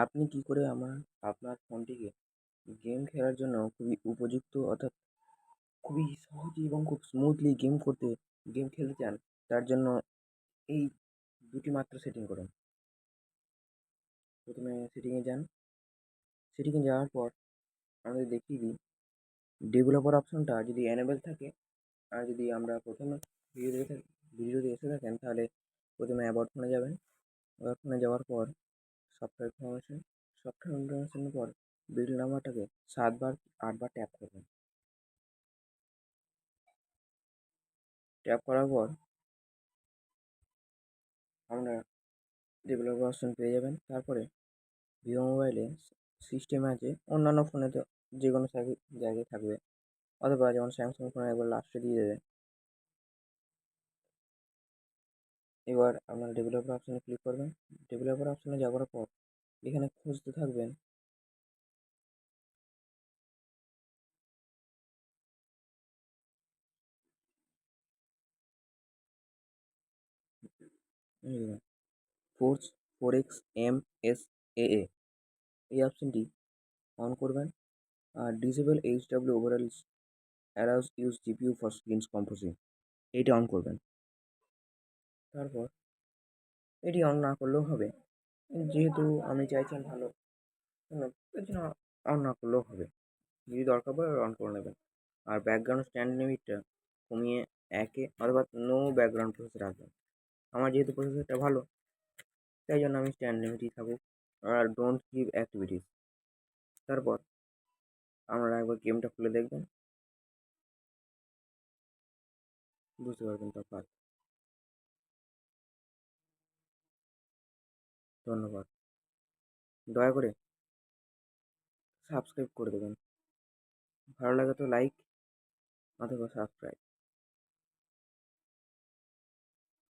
আপনি কি করে আপনার ফোনটিকে গেম খেলার জন্য খুবই উপযুক্ত অর্থাৎ খুবই সহজে এবং খুব স্মুথলি গেম খেলতে চান, তার জন্য এই দুটি মাত্র সেটিং করুন। প্রথমে সেটিংয়ে যান। সেটিংয়ে যাওয়ার পর আমাদের দেখিয়ে দিই, ডেভেলপার অপশনটা যদি এনেবল থাকে আর যদি আমরা প্রথমে ভিডিওতে এসে থাকেন, তাহলে প্রথমে অ্যাবাউট ফোনে যাবেন। অ্যাবাউট ফোনে যাওয়ার পর সফটওয়্যার ইনফরমেশনের পর বিল্ড নাম্বারটাকে 7 বার 8 বার ট্যাপ করবেন। ট্যাপ করার পর আমরা ডেভেলপার অপশন পেয়ে যাবেন। তারপরে ভিভো মোবাইলে সিস্টেমে আছে, অন্যান্য ফোনে তো যে কোনো জায়গায় থাকবে, অথবা যেমন স্যামসাং ফোনে একবার লাস্টে দিয়ে দেবে। এবার আপনারা ডেভেলপার অপশনে ক্লিক করবেন। ডেভেলপার অপশনে যাওয়ার পর এখানে খুঁজতে থাকবেন ফোর এক্স এই অপশনটি অন করবেন। আর disable HW overall allows use GPU for screens composing, এইটা অন করবেন। তারপর এটি অন না করলেও হবে, যেহেতু আমি চাইছেন ভালো এর জন্য অন না করলেও হবে। যদি দরকার পড়ে অন করে নেবেন। আর ব্যাকগ্রাউন্ড স্ট্যান্ড লিমিটটা কমিয়ে 1 এ অথবা নো ব্যাকগ্রাউন্ড প্রসেস রাখবেন। আমার যেহেতু প্রসেসরটা ভালো, তাই জন্য আমি স্ট্যান্ড লিমিটই থাকুক। আর ডোন্ট গিভ অ্যাক্টিভিটিস। তারপর আপনারা একবার গেমটা খুলে দেখবেন, বুঝতে পারবেন তফাৎ। ধন্যবাদ। দয়া করে সাবস্ক্রাইব করে দেবেন। ভালো লাগে তো লাইক অথবা সাবস্ক্রাইব।